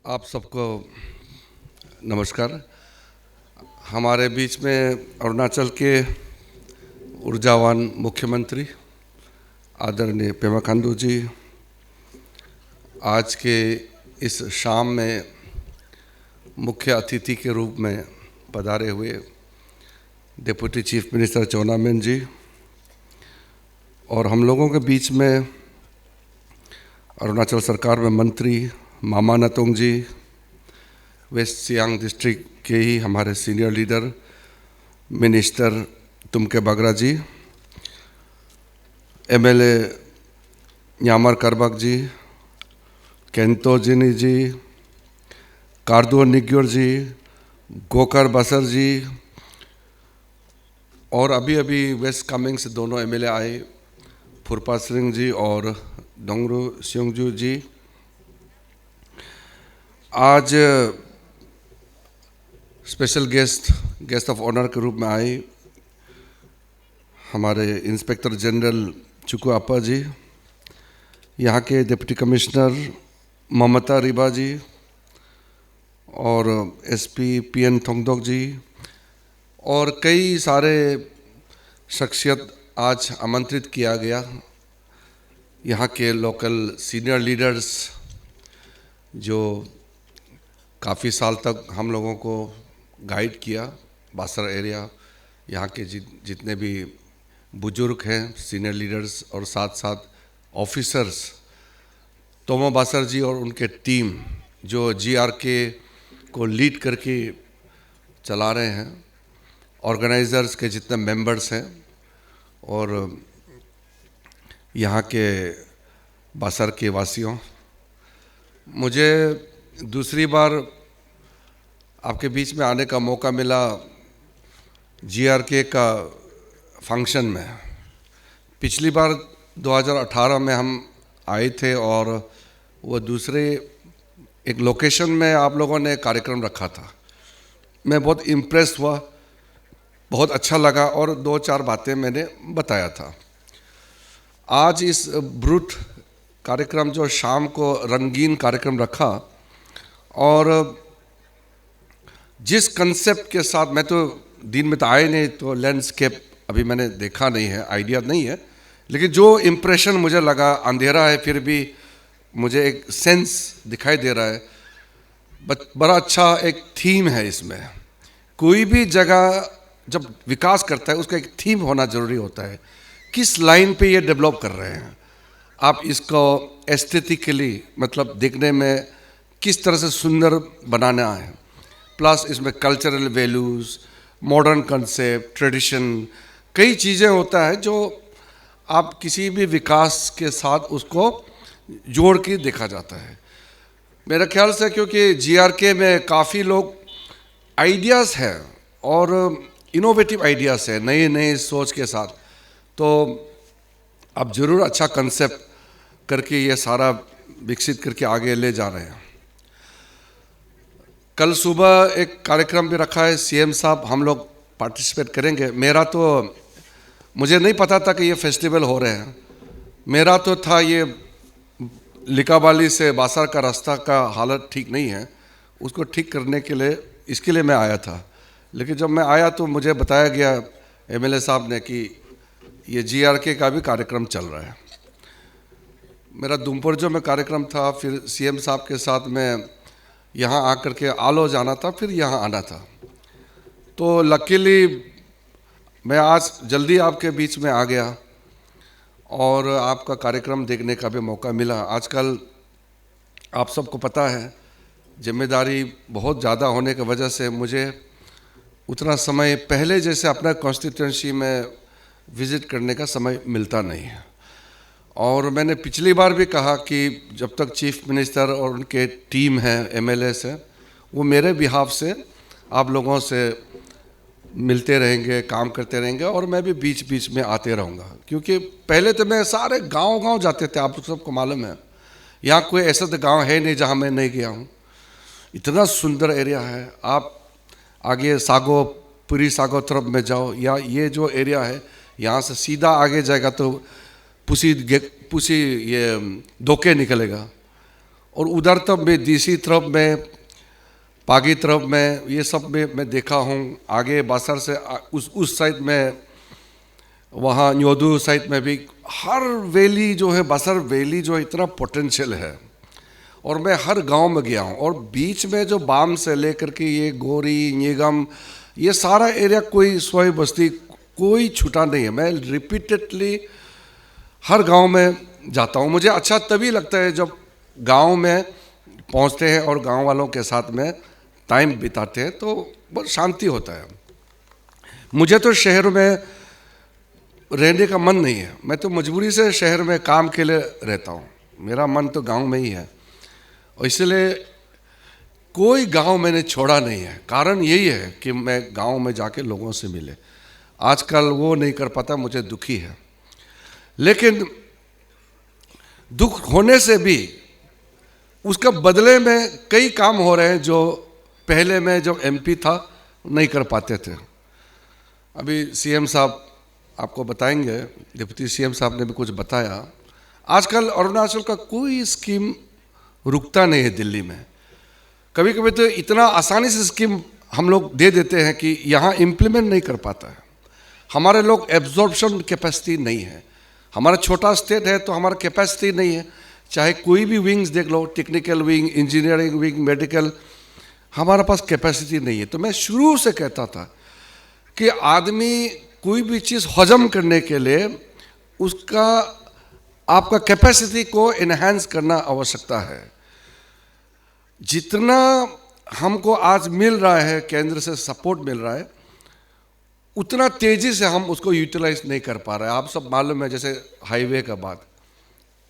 आप सबको नमस्कार। हमारे बीच में अरुणाचल के ऊर्जावान मुख्यमंत्री आदरणीय पेमा खांडू जी आज के इस शाम में मुख्य अतिथि के रूप में पधारे हुए डिप्टी चीफ मिनिस्टर चोना मेन जी और हम लोगों के बीच में अरुणाचल सरकार में मंत्री मामा नतोंग जी, वेस्ट सियांग डिस्ट्रिक्ट के ही हमारे सीनियर लीडर मिनिस्टर तुमके बगरा जी, एमएलए न्यामर करबक जी, केंतो जिनी जी, कार्दो निग्योर जी, गोकर बसर जी और अभी अभी वेस्ट कामेंग से दोनों एमएलए आए फुरपा सिंह जी और डोंगरू सिंगजू जी। आज स्पेशल गेस्ट ऑफ ऑनर के रूप में आए हमारे इंस्पेक्टर जनरल चुकू अपा जी, यहाँ के डिप्टी कमिश्नर ममता रिबा जी और एसपी पीएन थोंगडोक जी और कई सारे शख्सियत आज आमंत्रित किया गया। यहाँ के लोकल सीनियर लीडर्स जो काफ़ी साल तक हम लोगों को गाइड किया, बासर एरिया यहाँ के जितने भी बुजुर्ग हैं सीनियर लीडर्स और साथ साथ ऑफिसर्स, तोमो बासर जी और उनके टीम जो जीआरके को लीड करके चला रहे हैं, ऑर्गेनाइजर्स के जितने मेंबर्स हैं और यहाँ के बासर के वासियों, मुझे दूसरी बार आपके बीच में आने का मौका मिला जीआरके का फंक्शन में। पिछली बार 2018 में हम आए थे और वो दूसरे एक लोकेशन में आप लोगों ने कार्यक्रम रखा था। मैं बहुत इम्प्रेस हुआ, बहुत अच्छा लगा और 2-4 बातें मैंने बताया था। आज इस ब्रूट कार्यक्रम जो शाम को रंगीन कार्यक्रम रखा और जिस कंसेप्ट के साथ, मैं तो दिन में तो आए नहीं तो लैंडस्केप अभी मैंने देखा नहीं है, आइडिया नहीं है, लेकिन जो इम्प्रेशन मुझे लगा, अंधेरा है फिर भी मुझे एक सेंस दिखाई दे रहा है, बड़ा अच्छा एक थीम है इसमें। कोई भी जगह जब विकास करता है उसका एक थीम होना ज़रूरी होता है, किस लाइन पे ये डेवलप कर रहे हैं आप, इसको एस्थेटिकली मतलब देखने में किस तरह से सुंदर बनाना है, प्लस इसमें cultural values, modern concept, tradition, कई चीज़ें होता है जो आप किसी भी विकास के साथ उसको जोड़ के देखा जाता है। मेरा ख्याल से क्योंकि जीआरके में काफ़ी लोग आइडियाज़ हैं और इनोवेटिव आइडियाज़ है नए नए सोच के साथ, तो आप ज़रूर अच्छा कंसेप्ट करके ये सारा विकसित करके आगे ले जा रहे हैं। कल सुबह एक कार्यक्रम भी रखा है, सीएम साहब हम लोग पार्टिसिपेट करेंगे। मुझे नहीं पता था कि ये फेस्टिवल हो रहे हैं। मेरा तो था ये लिकाबाली से बासर का रास्ता का हालत ठीक नहीं है, उसको ठीक करने के लिए इसके लिए मैं आया था। लेकिन जब मैं आया तो मुझे बताया गया एमएलए साहब ने कि ये जीआरके का भी कार्यक्रम चल रहा है। मेरा दुमपुरजो में कार्यक्रम था, फिर सीएम साहब के साथ में यहाँ आकर के आलो जाना था, फिर यहाँ आना था। तो लकीली मैं आज जल्दी आपके बीच में आ गया और आपका कार्यक्रम देखने का भी मौका मिला। आजकल आप सबको पता है जिम्मेदारी बहुत ज़्यादा होने की वजह से मुझे उतना समय पहले जैसे अपना कॉन्स्टिट्यूंसी में विज़िट करने का समय मिलता नहीं है। और मैंने पिछली बार भी कहा कि जब तक चीफ मिनिस्टर और उनके टीम है एमएलए से, वो मेरे बिहाफ से आप लोगों से मिलते रहेंगे, काम करते रहेंगे और मैं भी बीच बीच में आते रहूँगा। क्योंकि पहले तो मैं सारे गांव जाते थे, आप सबको मालूम है, यहाँ कोई ऐसा तो गांव है नहीं जहाँ मैं नहीं गया हूँ। इतना सुंदर एरिया है। आप आगे पुरी सागो तरफ में जाओ, या ये जो एरिया है यहाँ से सीधा आगे जाएगा तो पुसी ये धोके निकलेगा और उधर तब में डीसी तरफ में, पागी तरफ में, ये सब में मैं देखा हूँ। आगे बासर से उस साइड में, वहाँ न्योदू साइड में भी हर वैली जो है, बासर वैली जो है इतना पोटेंशियल है। और मैं हर गांव में गया हूँ, और बीच में जो बाम से लेकर के ये गोरी, निगम, ये सारा एरिया, कोई सोई बस्ती कोई छूटा नहीं है। मैं रिपीटेडली हर गांव में जाता हूँ। मुझे अच्छा तभी लगता है जब गांव में पहुँचते हैं और गांव वालों के साथ में टाइम बिताते हैं, तो बहुत शांति होता है। मुझे तो शहर में रहने का मन नहीं है, मैं तो मजबूरी से शहर में काम के लिए रहता हूँ। मेरा मन तो गांव में ही है, और इसलिए कोई गांव मैंने छोड़ा नहीं है। कारण यही है कि मैं गांव में जाके लोगों से मिले। आजकल वो नहीं कर पाता, मुझे दुखी है। लेकिन दुख होने से भी उसका बदले में कई काम हो रहे हैं जो पहले मैं जब एमपी था नहीं कर पाते थे। अभी सीएम साहब आपको बताएंगे, डिप्टी सीएम साहब ने भी कुछ बताया। आजकल अरुणाचल का कोई स्कीम रुकता नहीं है दिल्ली में। कभी कभी तो इतना आसानी से स्कीम हम लोग दे देते हैं कि यहाँ इम्प्लीमेंट नहीं कर पाता है। हमारे लोग एब्जॉर्प्शन कैपेसिटी नहीं है। हमारा छोटा स्टेट है तो हमारा कैपेसिटी नहीं है। चाहे कोई भी विंग्स देख लो, technical wing, engineering wing, medical, हमारे पास कैपेसिटी नहीं है। तो मैं शुरू से कहता था कि आदमी कोई भी चीज़ हजम करने के लिए उसका, आपका कैपेसिटी को इन्हांस करना आवश्यकता है। जितना हमको आज मिल रहा है, केंद्र से सपोर्ट मिल रहा है, उतना तेजी से हम उसको यूटिलाइज नहीं कर पा रहे हैं। आप सब मालूम है, जैसे हाईवे का बात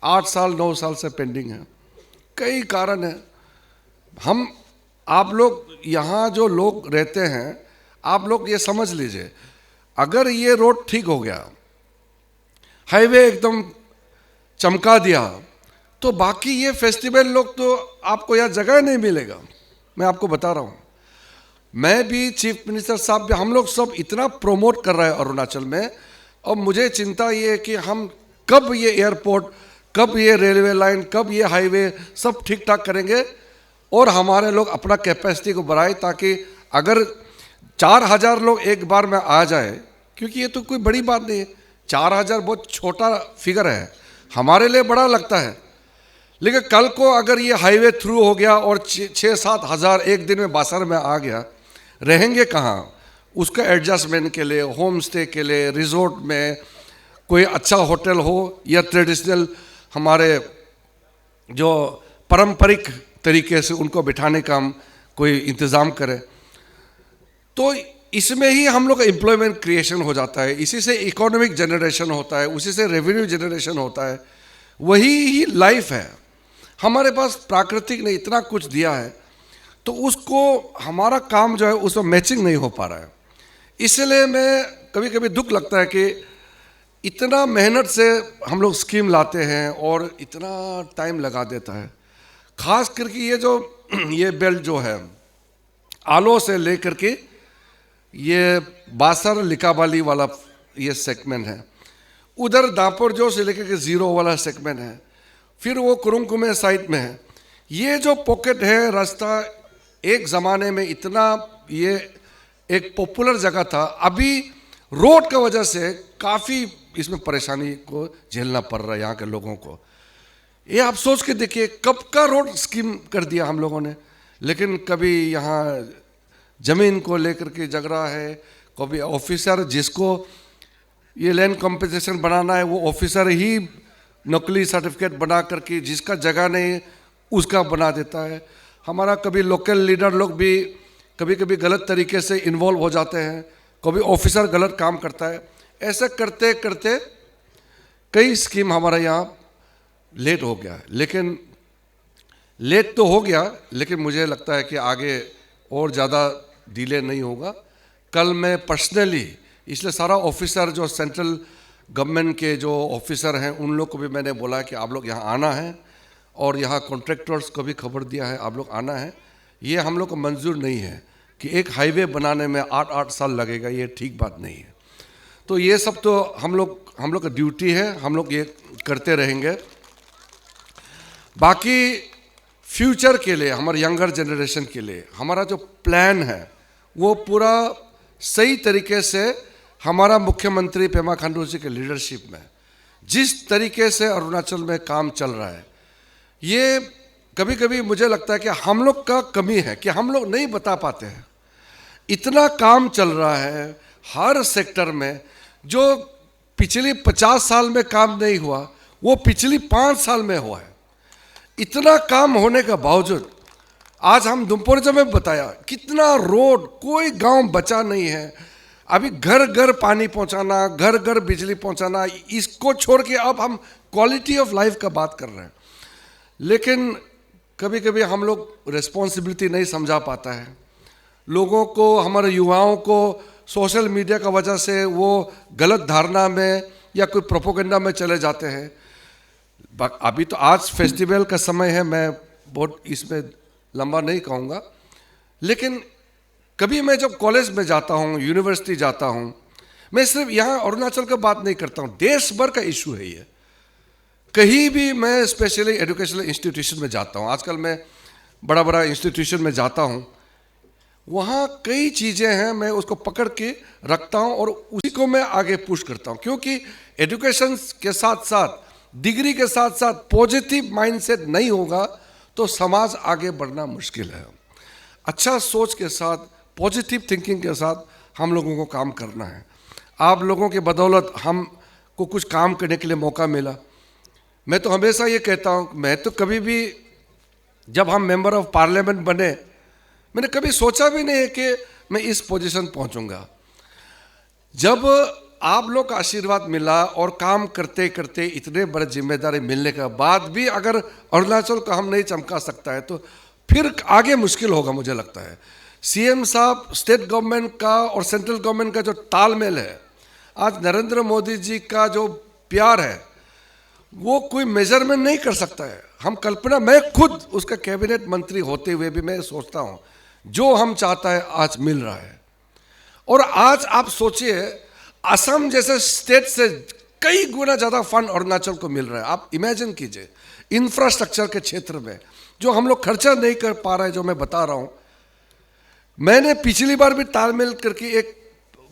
8 साल 9 साल से पेंडिंग है। कई कारण है। हम, आप लोग यहाँ जो लोग रहते हैं, आप लोग ये समझ लीजिए, अगर ये रोड ठीक हो गया, हाईवे एकदम चमका दिया, तो बाकी ये फेस्टिवल लोग तो आपको यहाँ जगह नहीं मिलेगा। मैं आपको बता रहा हूँ। मैं भी, चीफ मिनिस्टर साहब भी, हम लोग सब इतना प्रमोट कर रहे हैं अरुणाचल में। और मुझे चिंता ये है कि हम कब ये एयरपोर्ट, कब ये रेलवे लाइन, कब ये हाईवे सब ठीक ठाक करेंगे और हमारे लोग अपना कैपेसिटी को बढ़ाए, ताकि अगर 4000 लोग एक बार में आ जाए, क्योंकि ये तो कोई बड़ी बात नहीं है। 4000 बहुत छोटा फिगर है, हमारे लिए बड़ा लगता है। लेकिन कल को अगर ये हाईवे थ्रू हो गया और 6-7 हज़ार एक दिन में बासर में आ गया, रहेंगे कहाँ? उसका एडजस्टमेंट के लिए, होम स्टे के लिए, रिजोर्ट में कोई अच्छा होटल हो, या ट्रेडिशनल हमारे जो पारंपरिक तरीके से उनको बिठाने का हम कोई इंतज़ाम करें, तो इसमें ही हम लोग का एम्प्लॉयमेंट क्रिएशन हो जाता है। इसी से इकोनॉमिक जनरेशन होता है, उसी से रेवेन्यू जनरेशन होता है। वही ही लाइफ है। हमारे पास प्राकृतिक ने इतना कुछ दिया है, तो उसको हमारा काम जो है उसमें मैचिंग नहीं हो पा रहा है। इसलिए मैं कभी कभी दुख लगता है कि इतना मेहनत से हम लोग स्कीम लाते हैं और इतना टाइम लगा देता है। खास करके ये जो ये बेल्ट जो है, आलो से लेकर के ये बासर लिकाबाली वाला ये सेगमेंट है, उधर दापोरजो से लेकर के जीरो वाला सेगमेंट है, फिर वो कुरुंकुमे साइड में है। ये जो पॉकेट है रास्ता, एक ज़माने में इतना ये एक पॉपुलर जगह था। अभी रोड की वजह से काफ़ी इसमें परेशानी को झेलना पड़ रहा है यहाँ के लोगों को। ये आप सोच के देखिए, कब का रोड स्कीम कर दिया हम लोगों ने, लेकिन कभी यहाँ ज़मीन को लेकर के झगड़ा है, कभी ऑफिसर जिसको ये लैंड कॉम्पेंसेशन बनाना है वो ऑफिसर ही नकली सर्टिफिकेट बना करके जिसका जगह नहीं उसका बना देता है। हमारा कभी लोकल लीडर लोग भी कभी कभी गलत तरीके से इन्वॉल्व हो जाते हैं, कभी ऑफिसर गलत काम करता है। ऐसा करते करते कई स्कीम हमारा यहाँ लेट हो गया। लेकिन लेट तो हो गया, लेकिन मुझे लगता है कि आगे और ज़्यादा डिले नहीं होगा। कल मैं पर्सनली, इसलिए सारा ऑफिसर जो सेंट्रल गवर्नमेंट के जो ऑफिसर हैं उन लोग को भी मैंने बोला कि आप लोग यहाँ आना है, और यहाँ कॉन्ट्रैक्टर्स को भी खबर दिया है आप लोग आना है। ये हम लोग को मंजूर नहीं है कि एक हाईवे बनाने में 8-8 साल लगेगा, ये ठीक बात नहीं है। तो ये सब तो हम लोग का ड्यूटी है, हम लोग ये करते रहेंगे। बाकी फ्यूचर के लिए, हमारे यंगर जनरेशन के लिए हमारा जो प्लान है वो पूरा सही तरीके से हमारा मुख्यमंत्री पेमा खांडू जी के लीडरशिप में जिस तरीके से अरुणाचल में काम चल रहा है, ये कभी कभी मुझे लगता है कि हम लोग का कमी है कि हम लोग नहीं बता पाते हैं। इतना काम चल रहा है हर सेक्टर में, जो पिछली 50 साल में काम नहीं हुआ वो पिछली 5 साल में हुआ है। इतना काम होने के बावजूद आज हम दुमपोरिजो में बताया कितना रोड, कोई गांव बचा नहीं है। अभी घर घर पानी पहुंचाना, घर घर बिजली पहुंचाना, इसको छोड़ के अब हम क्वालिटी ऑफ लाइफ का बात कर रहे हैं। लेकिन कभी कभी हम लोग रिस्पॉन्सिबिलिटी नहीं समझा पाता है। लोगों को, हमारे युवाओं को सोशल मीडिया का वजह से वो गलत धारणा में या कोई प्रोपोगंडा में चले जाते हैं। अभी तो आज फेस्टिवल का समय है, मैं बहुत इसमें लंबा नहीं कहूँगा, लेकिन कभी मैं जब कॉलेज में जाता हूँ, यूनिवर्सिटी जाता हूँ, मैं सिर्फ यहाँ अरुणाचल का बात नहीं करता हूँ, देश भर का इशू है ये। कहीं भी मैं स्पेशली एजुकेशनल इंस्टीट्यूशन में जाता हूँ, आजकल मैं बड़ा बड़ा इंस्टीट्यूशन में जाता हूँ, वहाँ कई चीज़ें हैं, मैं उसको पकड़ के रखता हूँ और उसी को मैं आगे पुश करता हूँ। क्योंकि एजुकेशन के साथ साथ, डिग्री के साथ साथ पॉजिटिव माइंडसेट नहीं होगा तो समाज आगे बढ़ना मुश्किल है। अच्छा सोच के साथ, पॉजिटिव थिंकिंग के साथ हम लोगों को काम करना है। आप लोगों की बदौलत हमको कुछ काम करने के लिए मौका मिला। मैं तो हमेशा ये कहता हूँ, मैं तो कभी भी जब हम मेंबर ऑफ पार्लियामेंट बने, मैंने कभी सोचा भी नहीं है कि मैं इस पोजीशन पहुंचूंगा। जब आप लोग का आशीर्वाद मिला और काम करते करते इतने बड़े जिम्मेदारी मिलने के बाद भी अगर अरुणाचल को हम नहीं चमका सकता है तो फिर आगे मुश्किल होगा। मुझे लगता है सीएम साहब, स्टेट गवर्नमेंट का और सेंट्रल गवर्नमेंट का जो तालमेल है, आज नरेंद्र मोदी जी का जो प्यार है, वो कोई मेजरमेंट नहीं कर सकता है। हम कल्पना, मैं खुद उसका कैबिनेट मंत्री होते हुए भी मैं सोचता हूँ जो हम चाहता है आज मिल रहा है। और आज आप सोचिए, असम जैसे स्टेट से कई गुना ज़्यादा फंड अरुणाचल को मिल रहा है। आप इमेजिन कीजिए, इंफ्रास्ट्रक्चर के क्षेत्र में जो हम लोग खर्चा नहीं कर पा रहे हैं, जो मैं बता रहा हूँ। मैंने पिछली बार भी तालमेल करके एक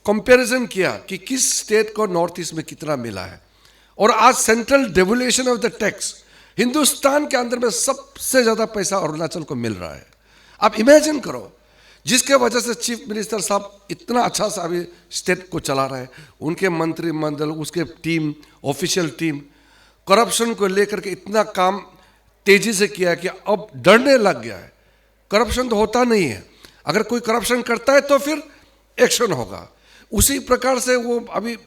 कंपैरिजन किया कि किस स्टेट को नॉर्थ ईस्ट में कितना मिला है, और आज central devolution of the tax Hindustan के अंदर में सबसे ज़्यादा पैसा अरुणाचल को मिल रहा है। आप इमेजिन करो, जिसके वजह से चीफ मिनिस्टर साहब इतना अच्छा सा अभी स्टेट को चला रहे हैं, उनके मंत्रिमंडल, उसके टीम, ऑफिशियल टीम करप्शन को लेकर के इतना काम तेजी से किया है कि अब डरने लग गया है। करप्शन तो होता नहीं है, अगर कोई करप्शन करता है तो फिर एक्शन होगा। उसी प्रकार से वो अभी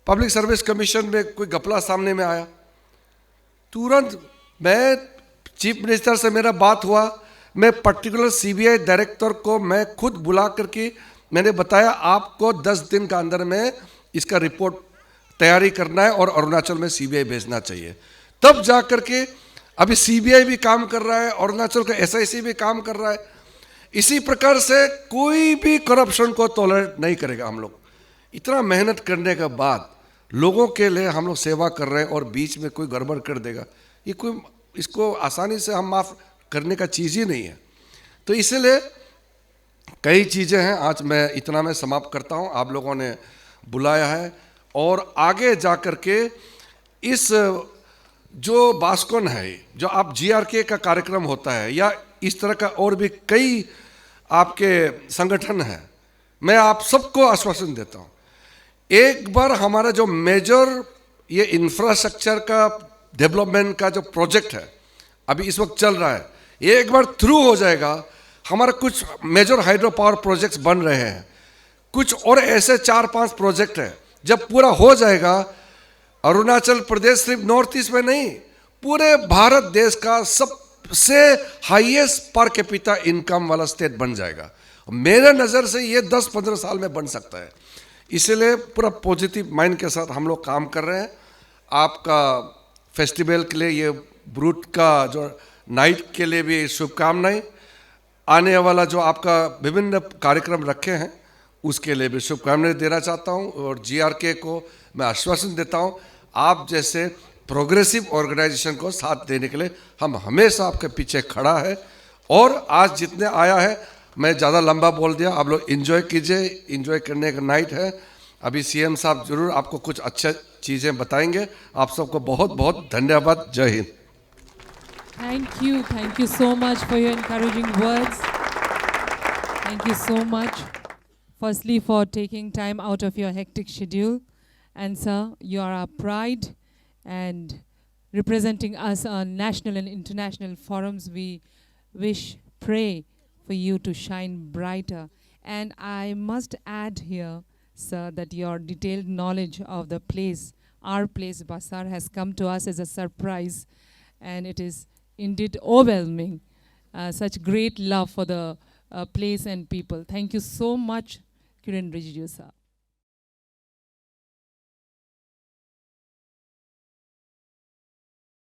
पब्लिक सर्विस कमीशन में कोई घपला सामने में आया, तुरंत मैं चीफ मिनिस्टर से मेरा बात हुआ, मैं पर्टिकुलर सीबीआई डायरेक्टर को मैं खुद बुला करके मैंने बताया आपको 10 दिन का अंदर में इसका रिपोर्ट तैयारी करना है और अरुणाचल में सीबीआई भेजना चाहिए। तब जा करके अभी सीबीआई भी काम कर रहा है, अरुणाचल का एसआईसी भी काम कर रहा है। इसी प्रकार से कोई भी करप्शन को टॉलरेट नहीं करेगा हम लोग। इतना मेहनत करने के बाद लोगों के लिए हम लोग सेवा कर रहे हैं और बीच में कोई गड़बड़ कर देगा, ये कोई, इसको आसानी से हम माफ़ करने का चीज़ ही नहीं है। तो इसलिए कई चीज़ें हैं। आज मैं इतना में समाप्त करता हूं। आप लोगों ने बुलाया है और आगे जा कर के इस जो बास्कोन है, जो आप जीआरके का कार्यक्रम होता है या इस तरह का और भी कई आपके संगठन हैं, मैं आप सबको आश्वासन देता हूं, एक बार हमारा जो मेजर ये इंफ्रास्ट्रक्चर का डेवलपमेंट का जो प्रोजेक्ट है अभी इस वक्त चल रहा है, ये एक बार थ्रू हो जाएगा। हमारा कुछ मेजर हाइड्रो पावर प्रोजेक्ट्स बन रहे हैं, कुछ और ऐसे 4-5 प्रोजेक्ट हैं। जब पूरा हो जाएगा, अरुणाचल प्रदेश सिर्फ नॉर्थ ईस्ट में नहीं, पूरे भारत देश का सबसे हाईएस्ट पर कैपिटा इनकम वाला स्टेट बन जाएगा। मेरे नज़र से ये 10-15 साल में बन सकता है। इसलिए पूरा पॉजिटिव माइंड के साथ हम लोग काम कर रहे हैं। आपका फेस्टिवल के लिए, ये ब्रूट का जो नाइट के लिए भी शुभकामनाएं। आने वाला जो आपका विभिन्न कार्यक्रम रखे हैं उसके लिए भी शुभकामनाएं देना चाहता हूं। और जीआरके को मैं आश्वासन देता हूं, आप जैसे प्रोग्रेसिव ऑर्गेनाइजेशन को साथ देने के लिए हम हमेशा आपके पीछे खड़ा है। और आज जितने आया है, मैं ज़्यादा लंबा बोल दिया, आप लोग एंजॉय कीजिए, एंजॉय करने का नाइट है। अभी सीएम साहब जरूर आपको कुछ अच्छे चीज़ें बताएंगे। आप सबको बहुत बहुत धन्यवाद। जय Hind. Thank you so much for your encouraging words. Thank you so much. Firstly, for taking time out of your hectic schedule. And sir, you are our pride, and representing us on national and international forums, we wish, pray for you to shine brighter. And I must add here, sir, that your detailed knowledge of the place, our place, Basar, has come to us as a surprise, and it is indeed overwhelming. Such great love for the place and people. Thank you so much, Kiran Rijiju sir.